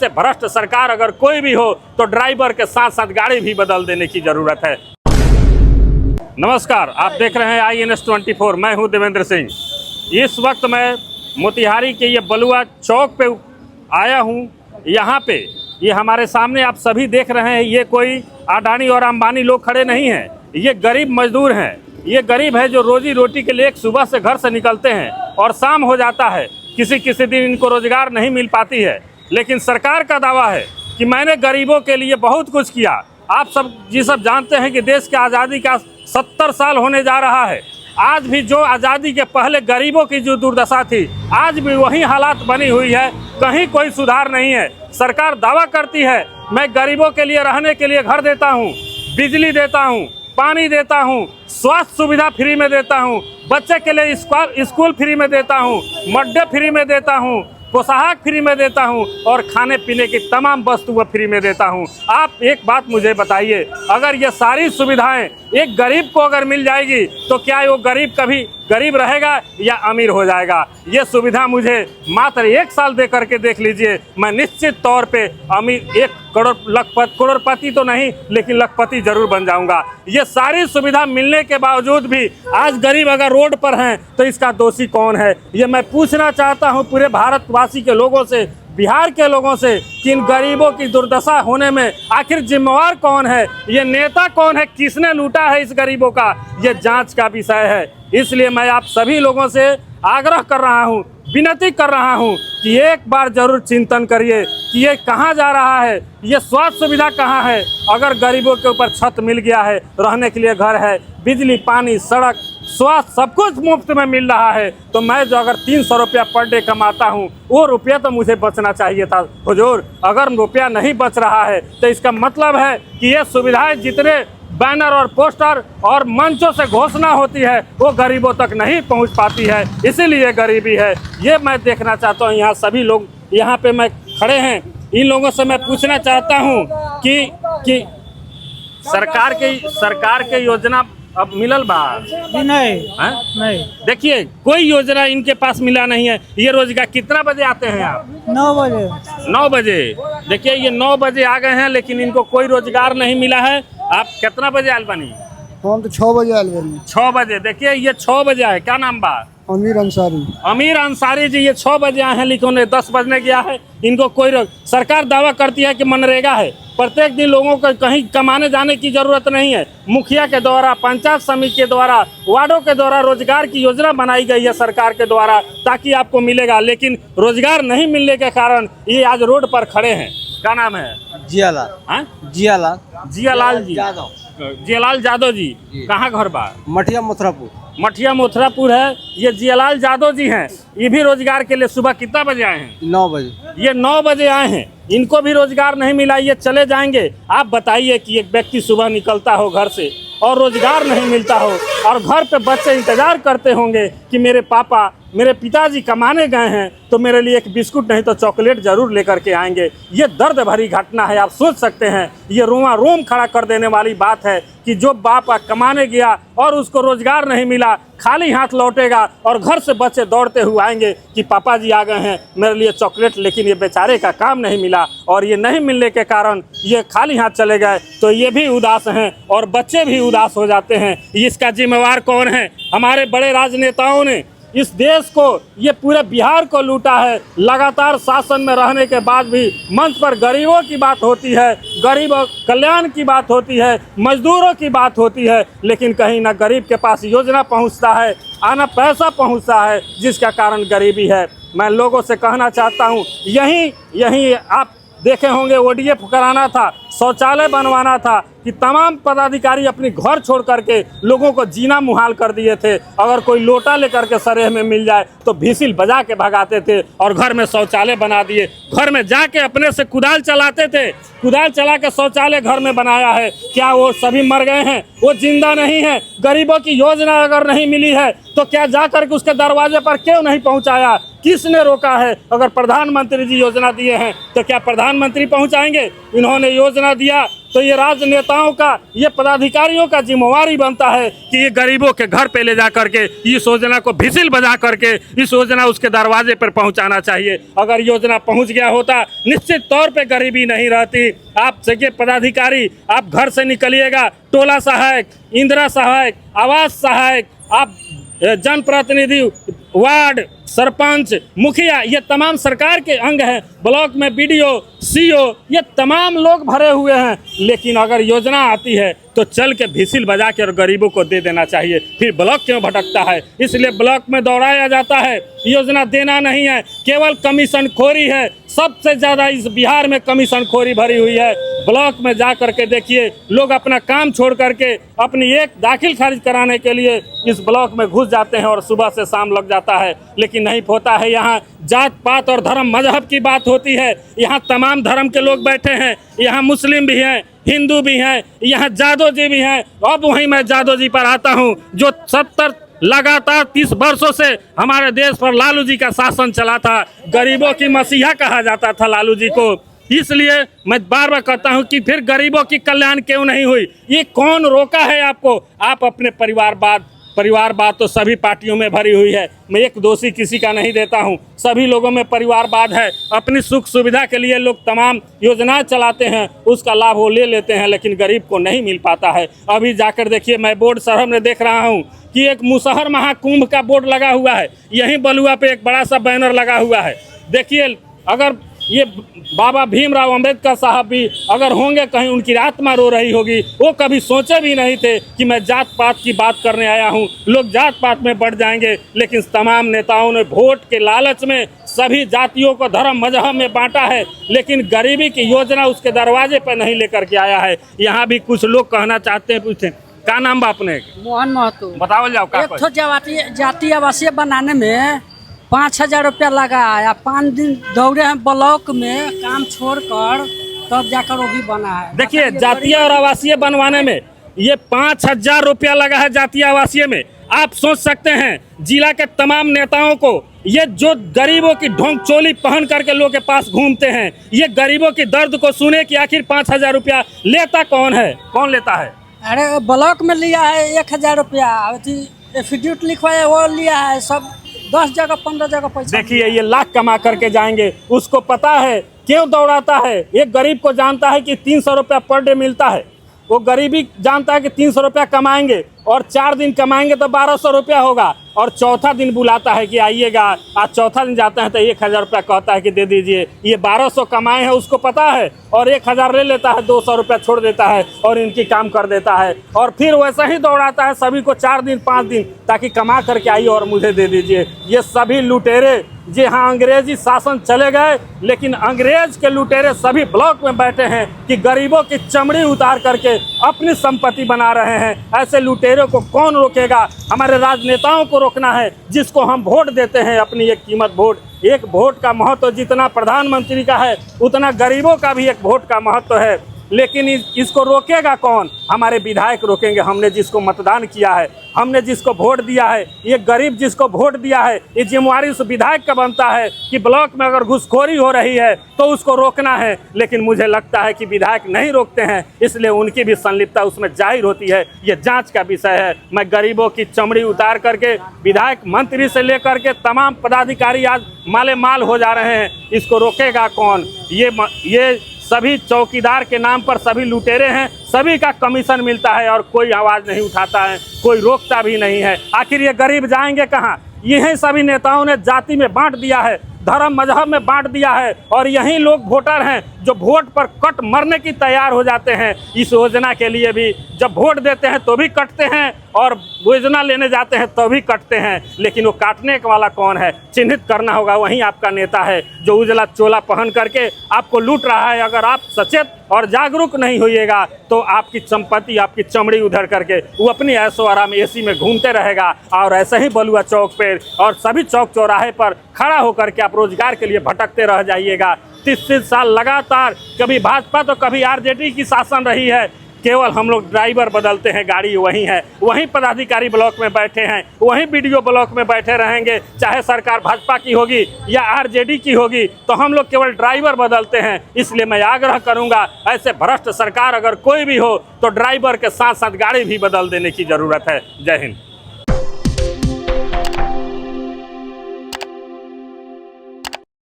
से भ्रष्ट सरकार अगर कोई भी हो तो ड्राइवर के साथ साथ गाड़ी भी बदल देने की जरूरत है। नमस्कार, आप देख रहे हैं INS24। मैं हूं देवेंद्र सिंह। इस वक्त मैं मोतिहारी के ये बलुआ चौक पे आया हूं। यहाँ पे ये हमारे सामने आप सभी देख रहे हैं, ये कोई अडानी और अंबानी लोग खड़े नहीं हैं, ये गरीब मजदूर हैं। ये गरीब है जो रोजी रोटी के लिए सुबह से घर से निकलते हैं और शाम हो जाता है, किसी दिन इनको रोजगार नहीं मिल पाती है। लेकिन सरकार का दावा है कि मैंने गरीबों के लिए बहुत कुछ किया। आप सब जानते हैं कि देश की आज़ादी का 70 साल होने जा रहा है। आज भी जो आज़ादी के पहले गरीबों की जो दुर्दशा थी, आज भी वही हालात बनी हुई है, कहीं कोई सुधार नहीं है। सरकार दावा करती है मैं गरीबों के लिए रहने के लिए घर देता हूँ, बिजली देता हूँ, पानी देता हूँ, स्वास्थ्य सुविधा फ्री में देता हूँ, बच्चे के लिए स्कूल फ्री में देता हूँ, मिड डे फ्री में देता हूँ, पोशाक फ्री में देता हूं और खाने पीने की तमाम वस्तुएं फ्री में देता हूं। आप एक बात मुझे बताइए, अगर ये सारी सुविधाएं एक गरीब को अगर मिल जाएगी तो क्या वो गरीब कभी गरीब रहेगा या अमीर हो जाएगा? ये सुविधा मुझे मात्र 1 साल दे करके देख लीजिए, मैं निश्चित तौर पे अमीर 1 करोड़पति तो नहीं लेकिन लखपति जरूर बन जाऊंगा। ये सारी सुविधा मिलने के बावजूद भी आज गरीब अगर रोड पर हैं तो इसका दोषी कौन है? ये मैं पूछना चाहता हूं पूरे भारतवासी के लोगों से, बिहार के लोगों से, कि इन गरीबों की दुर्दशा होने में आखिर जिम्मेवार कौन है? ये नेता कौन है? किसने लूटा है इस गरीबों का? ये जांच का विषय है। इसलिए मैं आप सभी लोगों से आग्रह कर रहा हूं, विनती कर रहा हूं कि एक बार जरूर चिंतन करिए कि ये कहां जा रहा है, ये स्वास्थ्य सुविधा कहां है। अगर गरीबों के ऊपर छत मिल गया है, रहने के लिए घर है, बिजली, पानी, सड़क, स्वास्थ्य सब कुछ मुफ्त में मिल रहा है, तो मैं जो अगर 300 रुपया पर डे कमाता हूं, वो रुपया तो मुझे बचना चाहिए था। हुजूर, अगर रुपया नहीं बच रहा है तो इसका मतलब है कि ये सुविधाएं जितने बैनर और पोस्टर और मंचों से घोषणा होती है वो गरीबों तक नहीं पहुंच पाती है, इसीलिए गरीबी है। ये मैं देखना चाहता हूं। यहाँ सभी लोग यहाँ पे मैं खड़े हैं, इन लोगों से मैं पूछना चाहता हूं कि सरकार के योजना अब मिलल बा? नहीं। देखिए, कोई योजना इनके पास मिला नहीं है। ये रोजगार कितना बजे आते हैं आप? 9 बजे। 9 बजे। देखिए, ये 9 बजे आ गए हैं लेकिन इनको कोई रोजगार नहीं मिला है। आप कितना बजे आयल बनी? हम तो 6 बजे आयल बनी। 6 बजे। देखिए, ये 6 बजे आए। क्या नाम बा? अमीर अंसारी। अमीर अंसारी जी, ये 6 बजे आए हैं लेकिन उन्हें 10 बजने गया है। इनको कोई सरकार दावा करती है कि मनरेगा है, प्रत्येक दिन लोगों को कहीं कमाने जाने की जरूरत नहीं है। मुखिया के द्वारा, पंचायत समिति के द्वारा, वार्डों के द्वारा रोजगार की योजना बनाई गई है सरकार के द्वारा, ताकि आपको मिलेगा। लेकिन रोजगार नहीं मिलने के कारण ये आज रोड पर खड़े हैं। क्या नाम है? जियालाल। जियालाल जी यादव। जियालाल यादव जी। कहाँ घर बा? मठिया मथुरापुर। मठिया मथुरापुर है। ये जियालाल यादव जी हैं। ये भी रोजगार के लिए सुबह कितना बजे आए हैं? 9 बजे। ये 9 बजे आए हैं, इनको भी रोजगार नहीं मिला, ये चले जाएंगे। आप बताइए कि एक व्यक्ति सुबह निकलता हो घर से और रोजगार नहीं मिलता हो और घर पे बच्चे इंतजार करते होंगे कि मेरे पिताजी कमाने गए हैं तो मेरे लिए एक बिस्कुट नहीं तो चॉकलेट जरूर लेकर के आएंगे। ये दर्द भरी घटना है। आप सोच सकते हैं, ये रोमा रोम खड़ा कर देने वाली बात है कि जो बाप कमाने गया और उसको रोजगार नहीं मिला, खाली हाथ लौटेगा और घर से बच्चे दौड़ते हुए आएंगे कि पापा जी आ गए हैं मेरे लिए चॉकलेट। लेकिन ये बेचारे का काम नहीं मिला और ये नहीं मिलने के कारण ये खाली हाथ चले गए, तो ये भी उदास हैं और बच्चे भी उदास हो जाते हैं। इसका जिम्मेवार कौन है? हमारे बड़े राजनेताओं ने इस देश को, ये पूरे बिहार को लूटा है। लगातार शासन में रहने के बाद भी मंच पर गरीबों की बात होती है, गरीब कल्याण की बात होती है, मजदूरों की बात होती है, लेकिन कहीं ना गरीब के पास योजना पहुंचता है, आना पैसा पहुंचता है, जिसका कारण गरीबी है। मैं लोगों से कहना चाहता हूं, यहीं आप देखे होंगे ODF कराना था, शौचालय बनवाना था कि तमाम पदाधिकारी अपनी घर छोड़ करके लोगों को जीना मुहाल कर दिए थे। अगर कोई लोटा लेकर के सरेह में मिल जाए तो भीसिल बजा के भगाते थे और घर में शौचालय बना दिए। घर में जाके अपने से कुदाल चलाते थे, कुदाल चला के शौचालय घर में बनाया है। क्या वो सभी मर गए हैं? वो जिंदा नहीं है। गरीबों की योजना अगर नहीं मिली है तो क्या जा करके उसके दरवाजे पर क्यों नहीं पहुंचाया? किसने रोका है? अगर प्रधानमंत्री जी योजना दिए हैं तो क्या प्रधानमंत्री पहुंचाएंगे? इन्होंने योजना दिया तो ये राजनेताओं का, ये पदाधिकारियों का जिम्मेवारी बनता है कि ये गरीबों के घर पे ले जा करके इस योजना को भिसिल बजा करके इस योजना उसके दरवाजे पर पहुंचाना चाहिए। अगर योजना पहुंच गया होता निश्चित तौर पे गरीबी नहीं रहती। आप सके पदाधिकारी, आप घर से निकलिएगा, टोला सहायक, इंदिरा सहायक, आवास सहायक, आप जनप्रतिनिधि, वार्ड सरपंच, मुखिया, ये तमाम सरकार के अंग हैं। ब्लॉक में बीडीओ, सीओ, ये तमाम लोग भरे हुए हैं। लेकिन अगर योजना आती है तो चल के भिसिल बजा के और गरीबों को दे देना चाहिए। फिर ब्लॉक क्यों भटकता है? इसलिए ब्लॉक में दौड़ाया जाता है। योजना देना नहीं है, केवल कमीशन खोरी है। सबसे ज़्यादा इस बिहार में कमीशन खोरी भरी हुई है। ब्लॉक में जा करके देखिए, लोग अपना काम छोड़ करके अपनी एक दाखिल खारिज कराने के लिए इस ब्लॉक में घुस जाते हैं और सुबह से शाम लग जाता है। लेकिन नहीं होता है। यहाँ जात पात और धर्म मजहब की बात होती है। यहाँ तमाम धर्म के लोग बैठे हैं। यहाँ मुस्लिम भी हैं, हिंदू भी हैं, यहाँ जादव जी भी हैं। अब वहीं मैं जादव जी पर आता हूँ, जो 70 लगातार 30 वर्षों से हमारे देश पर लालू जी का शासन चला था। गरीबों की मसीहा कहा जाता था लालू जी को। इसलिए मैं बार बार कहता हूं कि फिर गरीबों की कल्याण क्यों नहीं हुई? ये कौन रोका है आपको? आप अपने परिवारवाद तो सभी पार्टियों में भरी हुई है। मैं एक दोषी किसी का नहीं देता हूं, सभी लोगों में परिवारवाद है। अपनी सुख सुविधा के लिए लोग तमाम योजनाएं चलाते हैं, उसका लाभ वो ले लेते हैं, लेकिन गरीब को नहीं मिल पाता है। अभी जाकर देखिए, मैं बोर्ड शहर में देख रहा हूं कि एक मुसहर महाकुंभ का बोर्ड लगा हुआ है। यहीं बलुआ पे एक बड़ा सा बैनर लगा हुआ है। देखिए, अगर ये बाबा भीमराव अंबेडकर साहब भी अगर होंगे कहीं, उनकी आत्मा रो रही होगी। वो कभी सोचे भी नहीं थे कि मैं जात पात की बात करने आया हूँ। लोग जात पात में बढ़ जाएंगे, लेकिन तमाम नेताओं ने वोट के लालच में सभी जातियों को धर्म मजहब में बांटा है, लेकिन गरीबी की योजना उसके दरवाजे पर नहीं लेकर के आया है। यहाँ भी कुछ लोग कहना चाहते हैं, पूछते क्या नाम बा अपने? मोहन महतो। बताओ जाओ का? एक तो जाति आवासीय बनाने में 5,000 रुपया लगा है। 5 दिन दौड़े हैं ब्लॉक में, काम छोड़कर, तब जाकर वो भी बना है। देखिए, जातीय और आवासीय बनवाने में ये 5,000 रुपया लगा है जातीय आवासीय में। आप सोच सकते हैं जिला के तमाम नेताओं को, ये जो गरीबों की ढोंग चोली पहन करके लोगों के पास घूमते हैं, ये गरीबों की दर्द को सुने कि आखिर 5,000 रुपया लेता कौन है? कौन लेता है? अरे ब्लॉक में लिया है 1,000 रुपया, एफिडेविट लिखवाया वो लिया है। सब 10 जगह 15 जगह पैसा। देखिए, ये लाख कमा करके जाएंगे, उसको पता है क्यों दौड़ाता है। एक गरीब को जानता है कि 300 रुपया पर डे मिलता है। वो गरीबी जानता है कि 300 रुपया कमाएंगे और 4 दिन कमाएंगे तो 1,200 रुपया होगा, और चौथा दिन बुलाता है कि आइएगा। आज चौथा दिन जाता है तो 1,000 रुपया कहता है कि दे दीजिए। ये 1,200 कमाए हैं, उसको पता है, और 1,000 ले लेता है, 200 रुपया छोड़ देता है और इनकी काम कर देता है। और फिर वैसा ही दौड़ाता है सभी को 4 दिन 5 दिन, ताकि कमा करके आइए और मुझे दे दीजिए। ये सभी लुटेरे, जी हाँ, अंग्रेजी शासन चले गए, लेकिन अंग्रेज के लुटेरे सभी ब्लॉक में बैठे हैं कि गरीबों की चमड़ी उतार करके अपनी संपत्ति बना रहे हैं। ऐसे लुटेरों को कौन रोकेगा? हमारे राजनेताओं को रोकना है, जिसको हम वोट देते हैं अपनी एक कीमत वोट। एक वोट का महत्व जितना प्रधानमंत्री का है, उतना गरीबों का भी एक वोट का महत्व है। लेकिन इसको रोकेगा कौन? हमारे विधायक रोकेंगे। हमने जिसको मतदान किया है, हमने जिसको वोट दिया है, ये गरीब जिसको वोट दिया है, ये जिम्मेवारी उस विधायक का बनता है कि ब्लॉक में अगर घुसखोरी हो रही है तो उसको रोकना है। लेकिन मुझे लगता है कि विधायक नहीं रोकते हैं, इसलिए उनकी भी संलिप्तता उसमें जाहिर होती है। ये जांच का विषय है। मैं गरीबों की चमड़ी उतार करके विधायक मंत्री से लेकर के तमाम पदाधिकारी आज माले माल हो जा रहे हैं। इसको रोकेगा कौन? ये सभी चौकीदार के नाम पर सभी लुटेरे हैं, सभी का कमीशन मिलता है और कोई आवाज़ नहीं उठाता है, कोई रोकता भी नहीं है। आखिर ये गरीब जाएंगे कहाँ? यही सभी नेताओं ने जाति में बांट दिया है, धर्म मजहब में बांट दिया है, और यही लोग वोटर हैं जो वोट पर कट मरने की तैयार हो जाते हैं। इस योजना के लिए भी जब वोट देते हैं तो भी कटते हैं, और योजना लेने जाते हैं तो भी कटते हैं। लेकिन वो काटने वाला कौन है? चिन्हित करना होगा। वहीं आपका नेता है जो उजला चोला पहन करके आपको लूट रहा है। अगर आप सचेत और जागरूक नहीं होइएगा तो आपकी संपत्ति, आपकी चमड़ी उधर करके वो अपनी ऐशो आराम एसी में घूमते रहेगा, और ऐसे ही बलुआ चौक पर और सभी चौक चौराहे पर खड़ा होकर के आप रोजगार के लिए भटकते रह जाइएगा। 30 साल लगातार कभी भाजपा तो कभी आरजेडी की शासन रही है। केवल हम लोग ड्राइवर बदलते हैं, गाड़ी वही है, वहीं पदाधिकारी ब्लॉक में बैठे हैं, वहीं बीडीओ ब्लॉक में बैठे रहेंगे, चाहे सरकार भाजपा की होगी या आरजेडी की होगी, तो हम लोग केवल ड्राइवर बदलते हैं। इसलिए मैं आग्रह करूंगा, ऐसे भ्रष्ट सरकार अगर कोई भी हो तो ड्राइवर के साथ साथ गाड़ी भी बदल देने की ज़रूरत है। जय हिंद।